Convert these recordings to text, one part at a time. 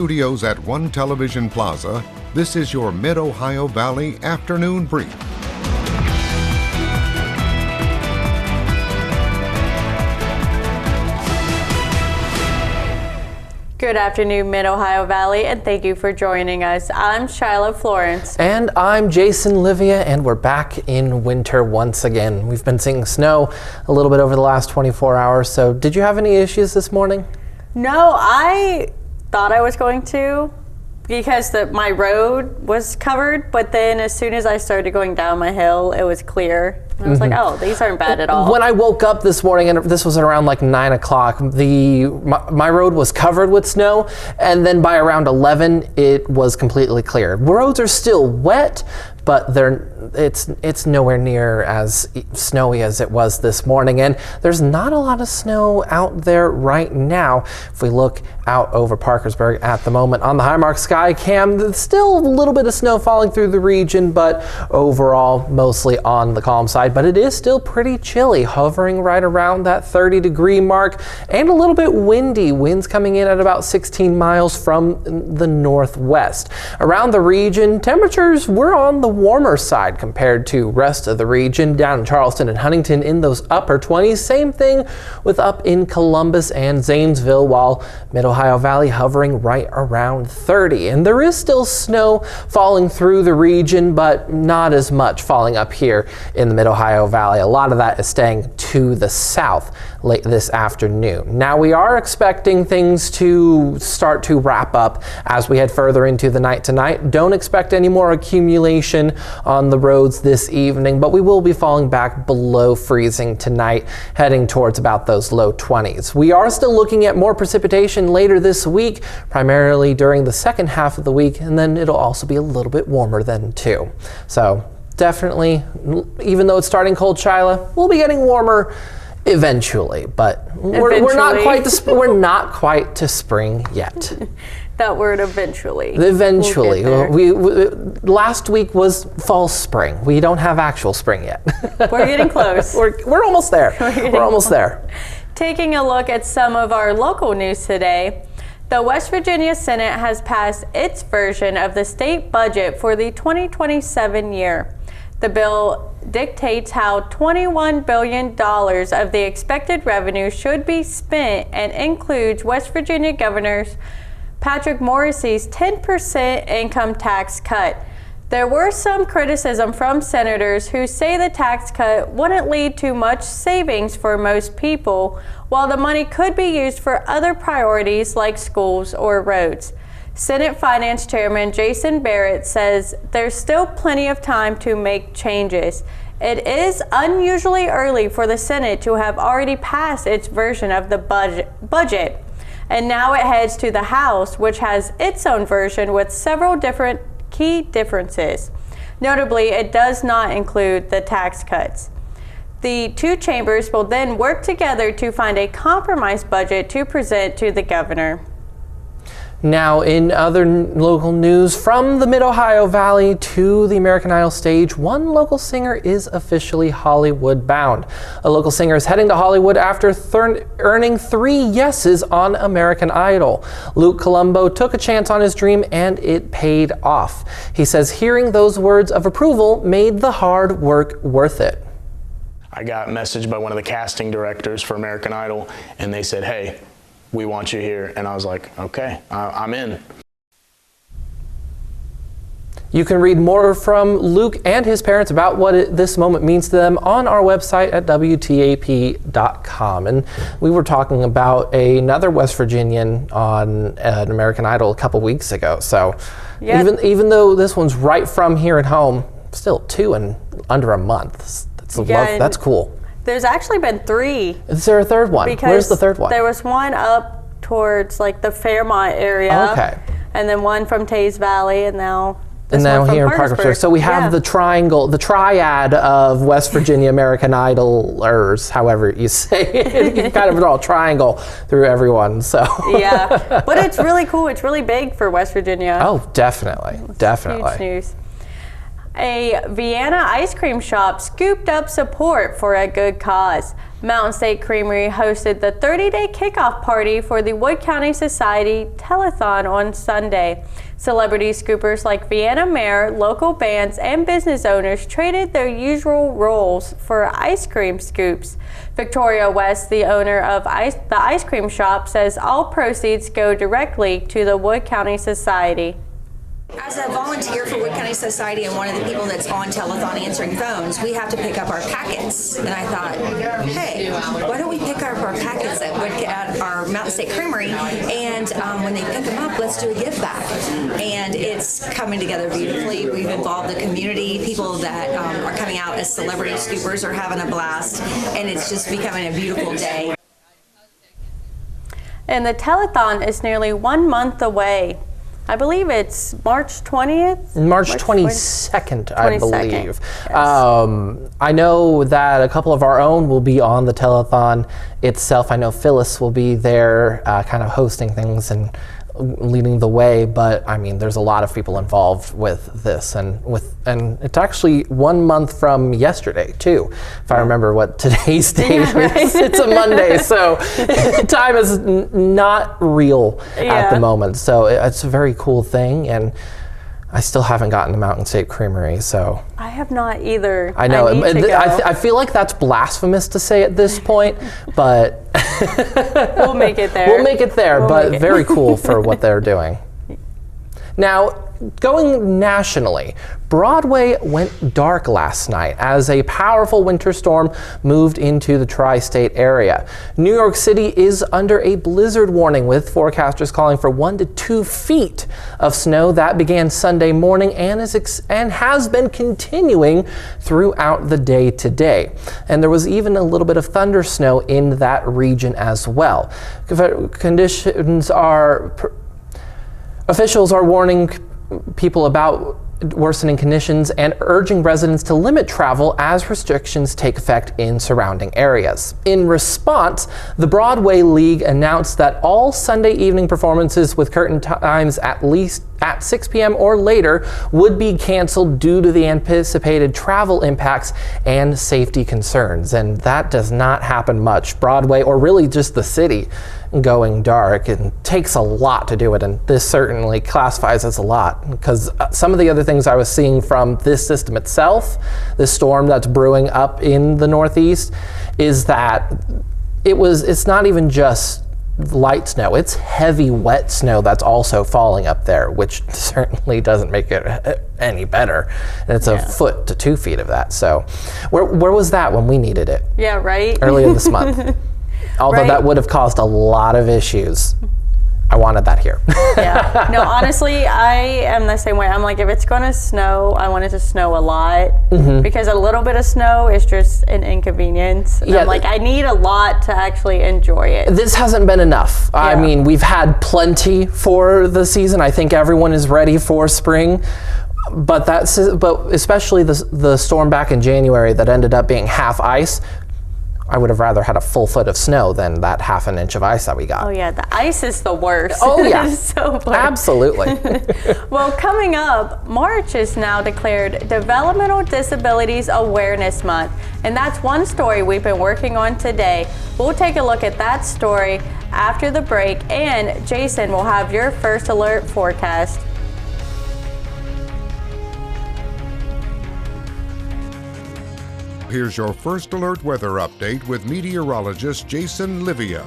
Studios at One Television Plaza, this is your Mid-Ohio Valley Afternoon Brief. Good afternoon, Mid-Ohio Valley, and thank you for joining us. I'm Shyla Florence. And I'm Jason Leveille, and we're back in winter once again. We've been seeing snow a little bit over the last 24 hours, so did you have any issues this morning? No, I thought I was going to because my road was covered, but then as soon as I started going down my hill, it was clear. I was like, oh, these aren't bad at all. When I woke up this morning, and this was around like 9 o'clock, my road was covered with snow, and then by around 11, it was completely clear. Roads are still wet, but it's nowhere near as snowy as it was this morning, and there's not a lot of snow out there right now. If we look out over Parkersburg at the moment on the Highmark sky cam, there's still a little bit of snow falling through the region, but overall mostly on the calm side. But it is still pretty chilly, hovering right around that 30-degree mark, and a little bit windy. Winds coming in at about 16 miles from the northwest. Around the region, temperatures were on the warmer side compared to rest of the region. Down in Charleston and Huntington in those upper 20s. Same thing with up in Columbus and Zanesville, while Mid-Ohio Valley hovering right around 30. And there is still snow falling through the region, but not as much falling up here in the Mid-Ohio Valley. A lot of that is staying to the south late this afternoon. Now we are expecting things to start to wrap up as we head further into the night tonight. Don't expect any more accumulation on the roads this evening, but we will be falling back below freezing tonight, heading towards about those low 20s. We are still looking at more precipitation later this week, primarily during the second half of the week, and then it'll also be a little bit warmer then too. So definitely, even though it's starting cold, Shyla, we'll be getting warmer eventually, but we're not quite to spring yet. That word eventually. Eventually. We last week was false spring. We don't have actual spring yet. We're getting close. We're almost there. We're almost there. Taking a look at some of our local news today, the West Virginia Senate has passed its version of the state budget for the 2027 year. The bill dictates how $21 billion of the expected revenue should be spent and includes West Virginia Governor Patrick Morrisey's 10% income tax cut. There were some criticism from senators who say the tax cut wouldn't lead to much savings for most people, while the money could be used for other priorities like schools or roads. Senate Finance Chairman Jason Barrett says there's still plenty of time to make changes. It is unusually early for the Senate to have already passed its version of the budget. And now it heads to the House, which has its own version with several different key differences. Notably, it does not include the tax cuts. The two chambers will then work together to find a compromise budget to present to the governor. Now, in other local news, from the Mid-Ohio Valley to the American Idol stage, one local singer is officially Hollywood bound. A local singer is heading to Hollywood after earning 3 yeses on American Idol. Luke Colombo took a chance on his dream and it paid off. He says hearing those words of approval made the hard work worth it. I got messaged by one of the casting directors for American Idol, and they said, "Hey, we want you here." And I was like, okay, I'm in. You can read more from Luke and his parents about what this moment means to them on our website at WTAP.com. And we were talking about another West Virginian on an American Idol a couple weeks ago. So even though this one's right from here at home, still 2 in under a month. That's cool. There's actually been 3. Is there a third one? Where's the third one? There was one up towards like the Fairmont area. Okay. And then one from Taze Valley, and now here in Parkersburg. So we have the triangle, the triad of West Virginia American Idolers, however you say it. You kind of draw a triangle through everyone. So yeah, but it's really cool. It's really big for West Virginia. Oh, definitely. Huge news. A Vienna ice cream shop scooped up support for a good cause. Mountain State Creamery hosted the 30-day kickoff party for the Wood County Society Telethon on Sunday. Celebrity scoopers like Vienna Mayor, local bands, and business owners traded their usual roles for ice cream scoops. Victoria West, the owner of the ice cream shop, says all proceeds go directly to the Wood County Society. As a volunteer for Wood County Society and one of the people that's on telethon answering phones, we have to pick up our packets. And I thought, hey, why don't we pick up our packets at our Mountain State Creamery, and when they pick them up, let's do a give back. And it's coming together beautifully. We've involved the community. People that are coming out as celebrity scoopers are having a blast, and it's just becoming a beautiful day. And the telethon is nearly 1 month away. I believe it's March 20th? March 22nd, I believe. Yes. I know that a couple of our own will be on the telethon itself. I know Phyllis will be there kind of hosting things and leading the way, but I mean, there's a lot of people involved with this, and it's actually 1 month from yesterday too, if I remember what today's date is. Right. It's a Monday, so time is not real at the moment. So it's a very cool thing, and I still haven't gotten to Mountain State Creamery, so. I have not either. I know. I feel like that's blasphemous to say at this point, but we'll make it there. We'll make it there, but very cool for what they're doing. Now, going nationally, Broadway went dark last night as a powerful winter storm moved into the tri-state area. New York City is under a blizzard warning, with forecasters calling for 1 to 2 feet of snow that began Sunday morning and has been continuing throughout the day today. And there was even a little bit of thunder snow in that region as well. Officials are warning people about worsening conditions and urging residents to limit travel as restrictions take effect in surrounding areas. In response, the Broadway League announced that all Sunday evening performances with curtain times at least at 6 p.m. or later would be canceled due to the anticipated travel impacts and safety concerns. And that does not happen much. Broadway, or really just the city, going dark, it takes a lot to do it, and this certainly classifies as a lot, because some of the other things I was seeing from this system itself, this storm that's brewing up in the Northeast, is that it's not even just light snow, it's heavy wet snow that's also falling up there, which certainly doesn't make it any better. And it's a foot to 2 feet of that. So where was that when we needed it? Yeah, right. Earlier this month. Although that would have caused a lot of issues. I wanted that here. Yeah. No, honestly, I am the same way. I'm like, if it's going to snow, I want it to snow a lot, because a little bit of snow is just an inconvenience. And I'm like, I need a lot to actually enjoy it. This hasn't been enough. Yeah. I mean, we've had plenty for the season. I think everyone is ready for spring. But especially the storm back in January that ended up being half ice, I would have rather had a full foot of snow than that half an inch of ice that we got. Oh yeah, the ice is the worst. Oh yeah, so absolutely. Well, coming up, March is now declared Developmental Disabilities Awareness Month, and that's one story we've been working on today. We'll take a look at that story after the break, and Jason will have your first alert forecast. Here's your first alert weather update with meteorologist Jason Leveille.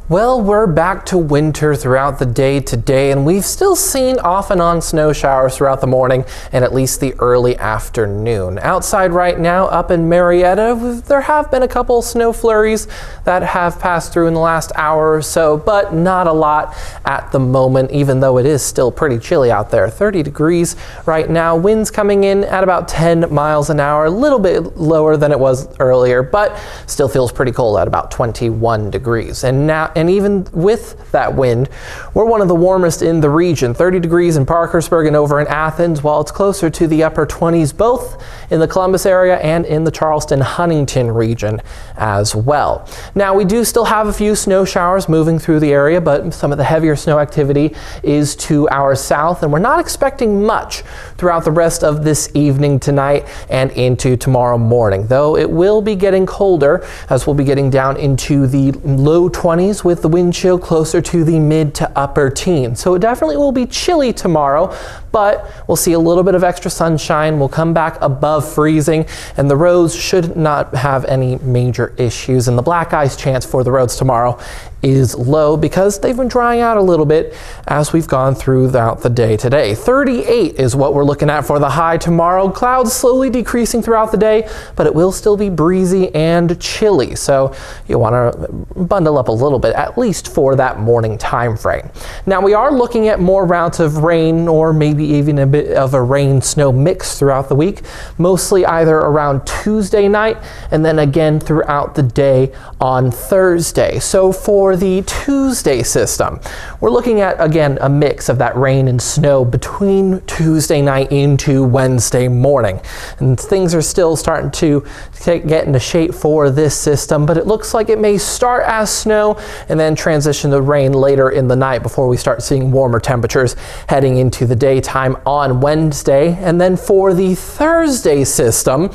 Well, we're back to winter throughout the day today, and we've still seen off and on snow showers throughout the morning and at least the early afternoon. Outside right now, up in Marietta, there have been a couple snow flurries that have passed through in the last hour or so, but not a lot at the moment, even though it is still pretty chilly out there. 30 degrees right now, winds coming in at about 10 miles an hour, a little bit lower than it was earlier, but still feels pretty cold at about 21 degrees. And and even with that wind, we're one of the warmest in the region. 30 degrees in Parkersburg and over in Athens, while it's closer to the upper 20s both in the Columbus area and in the Charleston-Huntington region as well. Now, we do still have a few snow showers moving through the area, but some of the heavier snow activity is to our south, and we're not expecting much throughout the rest of this evening tonight and into tomorrow morning, though it will be getting colder as we'll be getting down into the low 20s with the wind chill closer to the mid to upper teens. So it definitely will be chilly tomorrow, but we'll see a little bit of extra sunshine. We'll come back above freezing, and the roads should not have any major issues. And the black ice chance for the roads tomorrow is low because they've been drying out a little bit as we've gone throughout the day today. 38 is what we're looking at for the high tomorrow. Clouds slowly decreasing throughout the day, but it will still be breezy and chilly. So you want to bundle up a little bit, at least for that morning time frame. Now, we are looking at more rounds of rain, or maybe even a bit of a rain-snow mix throughout the week, mostly either around Tuesday night and then again throughout the day on Thursday. So for the Tuesday system, we're looking at, again, a mix of that rain and snow between Tuesday night into Wednesday morning. And things are still starting to get into shape for this system, but it looks like it may start as snow and then transition to rain later in the night before we start seeing warmer temperatures heading into the daytime on Wednesday. And then for the Thursday system,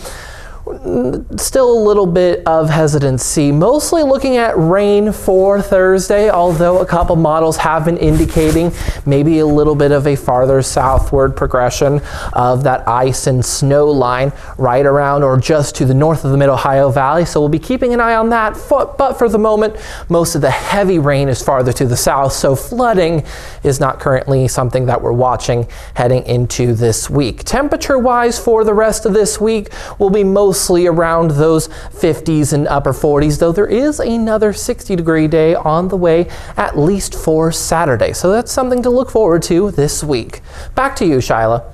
still a little bit of hesitancy, mostly looking at rain for Thursday, although a couple models have been indicating maybe a little bit of a farther southward progression of that ice and snow line right around or just to the north of the Mid-Ohio Valley. So we'll be keeping an eye on that. But for the moment, most of the heavy rain is farther to the south, so flooding is not currently something that we're watching heading into this week. Temperature-wise for the rest of this week will be mostly around those 50s and upper 40s, though there is another 60-degree day on the way, at least for Saturday. So that's something to look forward to this week. Back to you, Shyla.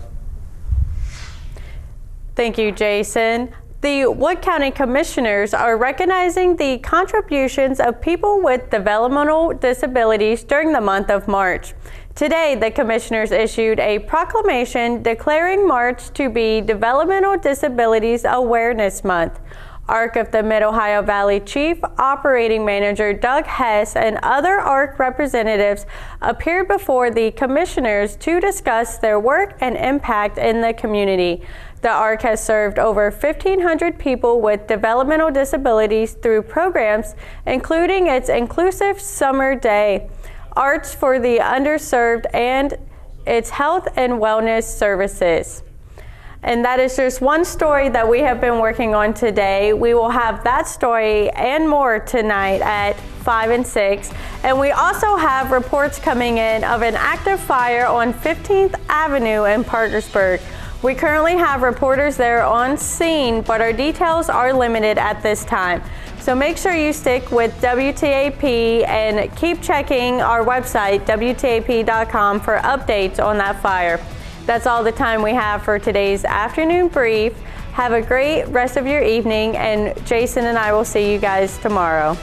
Thank you, Jason. The Wood County Commissioners are recognizing the contributions of people with developmental disabilities during the month of March. Today, the Commissioners issued a proclamation declaring March to be Developmental Disabilities Awareness Month. ARC of the Mid-Ohio Valley Chief Operating Manager Doug Hess and other ARC representatives appeared before the Commissioners to discuss their work and impact in the community. The ARC has served over 1,500 people with developmental disabilities through programs, including its Inclusive Summer Day, Arts for the Underserved, and its Health and Wellness Services. And that is just one story that we have been working on today. We will have that story and more tonight at 5 and 6. And we also have reports coming in of an active fire on 15th Avenue in Parkersburg. We currently have reporters there on scene, but our details are limited at this time. So make sure you stick with WTAP and keep checking our website, WTAP.com, for updates on that fire. That's all the time we have for today's afternoon brief. Have a great rest of your evening, and Jason and I will see you guys tomorrow.